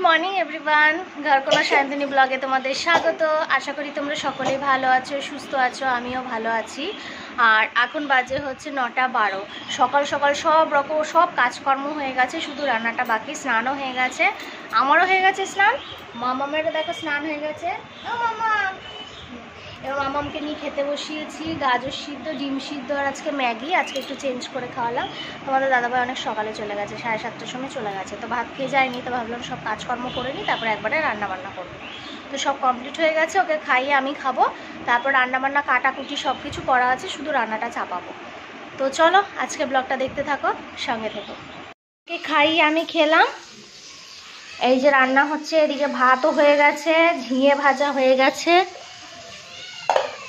Morning everyone, ঘরকোনা Sayantani ব্লগে তোমাদের স্বাগত। আশা করি তোমরা সকলেই ভালো আছো, সুস্থ আছো, আমিও ভালো আছি। আর এখন বাজে হচ্ছে 9:12। সকাল সকাল সব কাজকর্ম হয়ে গেছে, শুধু রান্নাটা বাকি। স্নানও হয়ে গেছে, আমারও হয়ে গেছে স্নান। মামামেরও দেখো স্নান হয়ে গেছে। ও মামা, এবার মামামকে নিয়ে খেতে বসিয়েছি গাজর সিদ্ধ, ডিম সিদ্ধ আর আজকে ম্যাগি। আজকে একটু চেঞ্জ করে খাওয়ালাম। তোমাদের দাদাভাই অনেক সকালে চলে গেছে, 7:30টার সময় চলে গেছে, তো ভাত খেয়ে যায়নি। তো ভাবলাম সব কাজকর্ম করে নিই, তারপরে একবারে রান্নাবান্না করবো। তো সব কমপ্লিট হয়ে গেছে, ওকে খাইয়ে আমি খাবো। তারপর রান্নাবান্না কাটাকুটি সব কিছু করা আছে, শুধু রান্নাটা চাপাবো। তো চলো আজকে ব্লগটা দেখতে থাকো, সঙ্গে থেকো। ওকে খাইয়ে আমি খেলাম। এই যে রান্না হচ্ছে, এদিকে ভাতও হয়ে গেছে, ঝিঙে ভাজা হয়ে গেছে,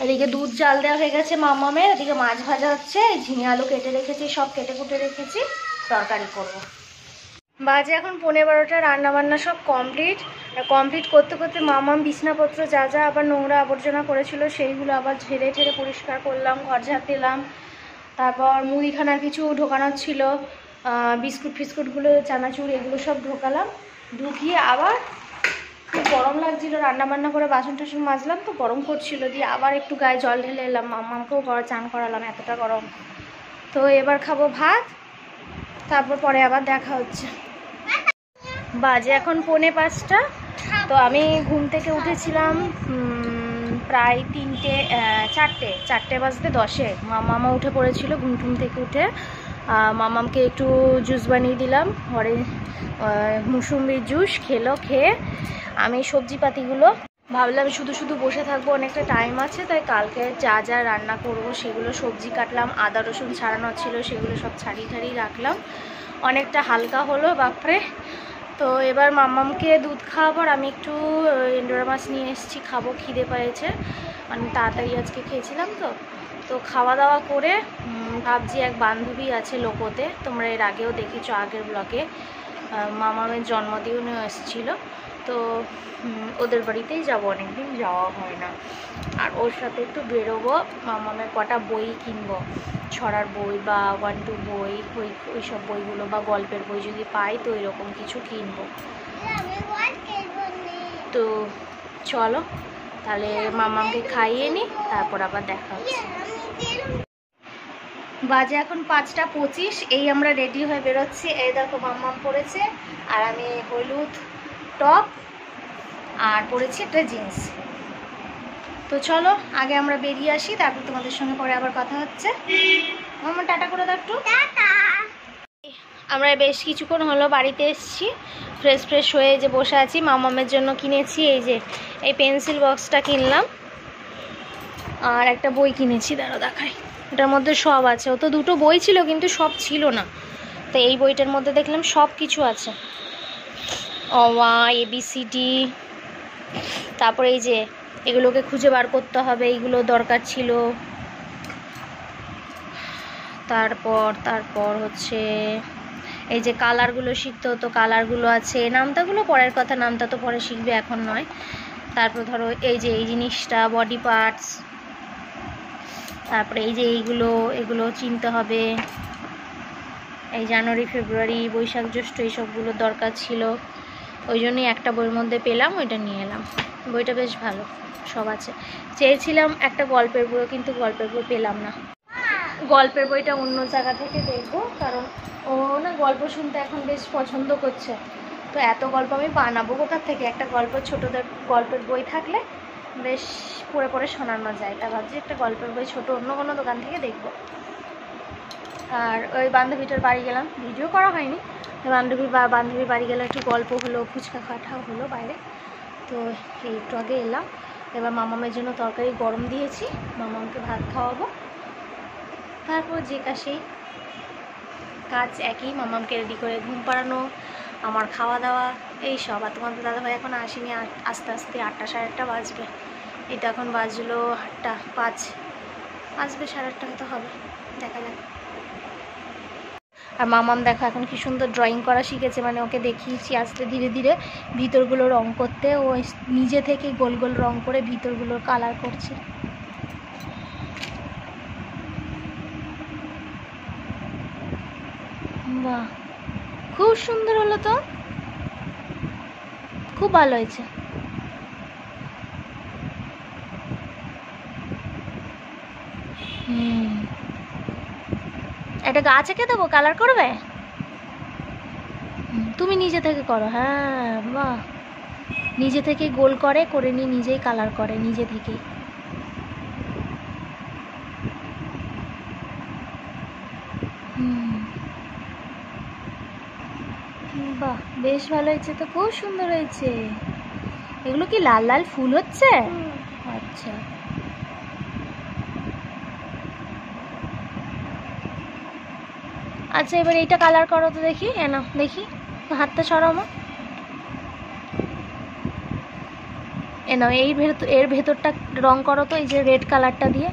এদিকে দুধ জাল দেওয়া হয়ে গেছে মামামের, এদিকে মাছ ভাজা হচ্ছে, ঝিঙে আলু কেটে রেখেছি, সব কেটে কুটে রেখেছি, তরকারি করব। বাজে এখন 11:15। রান্নাবান্না সব কমপ্লিট করতে করতে মামাম বিছনাপত্র যা যা আবার নোংরা আবর্জনা করেছিল সেইগুলো আবার ঝেড়ে ঝেড়ে পরিষ্কার করলাম, ঘর ঝাড় দিলাম। তারপর মুদিখানার কিছু ঢোকানোর ছিল, বিস্কুট ফিস্কুটগুলো, চানাচুর, এগুলো সব ঢোকালাম। ঢুকিয়ে আবার খুব গরম লাগছিল, রান্নাবান্না করে বাসন টাসন মাজলাম, তো গরম করছিল, দিয়ে আবার একটু গায়ে জল ঢেলে এলাম, মামাকেও চান করালাম, এতটা গরম। তো এবার খাবো ভাত, তারপর পরে আবার দেখা হচ্ছে। বাজে এখন 4:45। তো আমি ঘুম থেকে উঠেছিলাম প্রায় 4টে বাজতে 10-এ। মামা উঠে পড়েছিল ঘুম থেকে উঠে। মামামকে একটু জুস বানিয়ে দিলাম, ঘরে মুসুম্বির জুস খেলো। খেয়ে আমি সবজিপাতিগুলো ভাবলাম শুধু শুধু বসে থাকবো, অনেকটা টাইম আছে, তাই কালকে যা যা রান্না করব সেগুলো সবজি কাটলাম, আদা রসুন ছাড়ানো ছিল সেগুলো সব ছাড়িয়ে রাখলাম। অনেকটা হালকা হলো বাপরে। তো এবার মামামকে দুধ খাওয়াবার আমি একটু ইন্ডোরা মাছ নিয়ে এসেছি, খাবো, খিদে পেয়েছে, মানে তাড়াতাড়ি আজকে খেয়েছিলাম। তো খাওয়া দাওয়া করে ভাবছি, এক বান্ধবী আছে লোকোতে, তোমরা এর আগেও দেখেছো আগের ব্লগে, মামামের জন্মদিনেও এসেছিলো। তো ওদের বাড়িতেই যাবো, অনেকদিন যাওয়া হয় না। আর ওর সাথে একটু বেরোবো, মামামের কটা বই কিনবো, ছড়ার বই বা 1-2 বই, ওই সব বইগুলো, বা গল্পের বই যদি পাই তো এরকম কিছু কিনবো। তো চলো তাহলে মামামকে খাইয়ে নিই, তারপর আবার দেখা হচ্ছে। বাজে এখন 5:25। এই আমরা রেডি হয়ে বেরোচ্ছি। এই দেখো মামাম পরেছে, আর আমি হলুদ টপ আর পরেছি একটা জিন্স। তো চলো আগে আমরা বেরিয়ে আসি, তারপর তোমাদের সঙ্গে পরে আবার কথা হচ্ছে। মামা টাটা করে দাও একটু। আমরা বেশ কিছুক্ষণ হলো বাড়িতে এসেছি, ফ্রেশ হয়ে যে বসে আছি। মামামের জন্য কিনেছি এই পেন্সিল বক্সটা কিনলাম, আর একটা বই কিনেছি, দেখাই। এটার মধ্যে সব আছে। ও তো 2টো বই ছিল কিন্তু সব ছিল না, তো এই বইটার মধ্যে দেখলাম সব কিছু আছে, অ আ ABCD। তারপরে এই যে এগুলোকে খুঁজে বার করতে হবে, এইগুলো দরকার ছিল। তারপর হচ্ছে এই যে কালারগুলো শিখতে হতো, কালারগুলো আছে। নামতাগুলো পরের কথা, নামতা তো পরে শিখবে, এখন নয়। তারপর ধরো এই যে এই জিনিসটা বডি পার্টস, তারপরে এই যে এগুলো চিনতে হবে। এই জানুয়ারি, ফেব্রুয়ারি, বৈশাখ, জ্যৈষ্ঠ এইসবগুলো দরকার ছিল, ওই জন্যই একটা বইয়ের মধ্যে পেলাম, ওইটা নিয়ে এলাম। বইটা বেশ ভালো, সব আছে। চেয়েছিলাম একটা গল্পের বই, কিন্তু গল্পের বই পেলাম না। গল্পের বইটা অন্য জায়গা থেকে দেখবো, কারণ ও না গল্প শুনতে এখন বেশ পছন্দ করছে। তো এত গল্প আমি বানাবো কোথা থেকে? একটা ছোটদের গল্পের বই থাকলে বেশ পড়ে শোনানো যায়। তা ভাবছি একটা গল্পের বই ছোট অন্য কোনো দোকান থেকে দেখবো। আর ওই বান্ধবীটার বাড়ি গেলাম, ভিডিও করা হয়নি। বান্ধবীর বাড়ি গেলে একটু গল্প হলো, ফুচকা খাওয়া হলো বাইরে। তো এই একটু আগে এলাম। এবার মামামের জন্য তরকারি গরম দিয়েছি, মামামকে ভাত খাওয়াবো। তারপর যে সেই কাজ একই, মামামকে রেডি করে ঘুম পাড়ানো, আমার খাওয়া দাওয়া, এই সব। আর তোমাদের দাদাভাই এখন আসেনি, আস্তে আস্তে 8টা 8:30 বাজবে। এটা এখন বাজলো 8:05, আসবে 8:30 হয়তো হবে, দেখা যাক। আর মামাম দেখো এখন কি সুন্দর ড্রয়িং করা শিখেছে, মানে ওকে দেখিয়েছি আস্তে ধীরে ধীরে ভিতরগুলো রং করতে। ও নিজে থেকে গোল গোল রং করে ভিতরগুলো কালার করছে। বাহ, খুব সুন্দর হলো তো। খুব ভালো হয়েছে। একটা গাছ এঁকে দেবো, কালার করবে? তুমি নিজে থেকে করো। হ্যাঁ বাহ, নিজে থেকে গোল করে নিয়ে নিজেই কালার করে নিজে থেকেই। বাহ, বেশ ভালো হয়েছে তো, খুব সুন্দর হয়েছে। এগুলো কি লাল লাল ফুল হচ্ছে? আচ্ছা, আচ্ছা এবার এইটা কালার করো তো দেখি। এনো দেখি, হাতটা সরামো। এনো এর ভেতরটা রং করো তো, এই যে রেড কালারটা দিয়ে।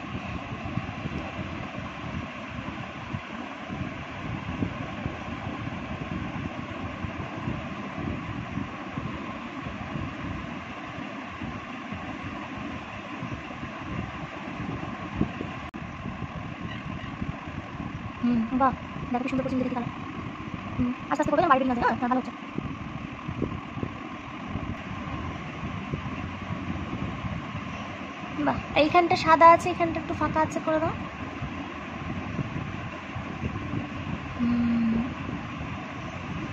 বাহ, দেখো কি সুন্দর করছেন, দেখি কালার। আস্তে আস্তে করবে, বাইরে না যায়। হ্যাঁ ভালো হচ্ছে। বাহ, এইখানটা সাদা আছে, এখানটা একটু ফাঁকা আছে, করে দাও।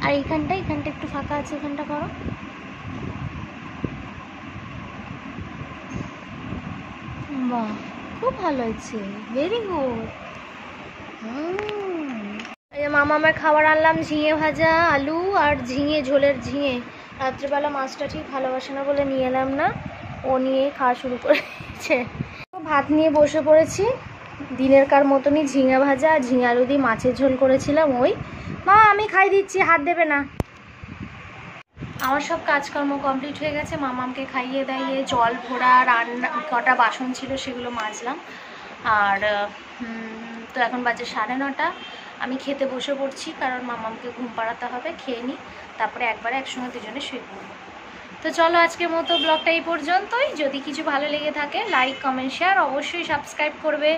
আর এইখানটা একটু ফাঁকা আছে, এখানটা করো। বাহ, খুব ভালো হয়েছে, ভেরি গুড। মামা আমার খাবার আনলাম, ঝিঙে ভাজা আলু আর ঝিঙে ঝোলের ঝিঙে। রাত্রিবেলা মাছটা ঠিক ভালোবাসে না বলে নিয়ে এলাম না, ও নিয়ে খাওয়া শুরু করেছে। ভাত নিয়ে বসে পড়েছি, দিনেরকার মতনই ঝিঙে ভাজা ঝিঙে আলু দিয়ে মাছের ঝোল করেছিলাম। ওই মা আমি খাই দিচ্ছি, হাত দেবে না। আমার সব কাজকর্ম কমপ্লিট হয়ে গেছে, মামামকে খাইয়ে দাইয়ে জল ভরা, রান্না কটা বাসন ছিল সেগুলো মাজলাম। আর তো এখন বাজে 9:30। আমি খেতে বসে পড়ছি, কারণ মামামকে ঘুম পাড়াতে হবে। খেয়ে নিই, তারপরে একবারে একসঙ্গে দুজনে শুয়ে পড়বো। তো চলো আজকের মতো ব্লগটা এই পর্যন্তই। যদি কিছু ভালো লেগে থাকে লাইক কমেন্ট শেয়ার অবশ্যই সাবস্ক্রাইব করবে।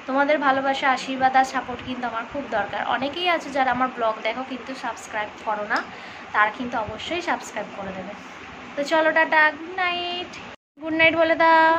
তোমাদের ভালোবাসা আশীর্বাদ আর সাপোর্ট কিন্তু আমার খুব দরকার। অনেকেই আছে যারা আমার ব্লগ দেখো কিন্তু সাবস্ক্রাইব করো না, তারা কিন্তু অবশ্যই সাবস্ক্রাইব করে দেবে। তো চলো tata, good night. Good night বলে দাও।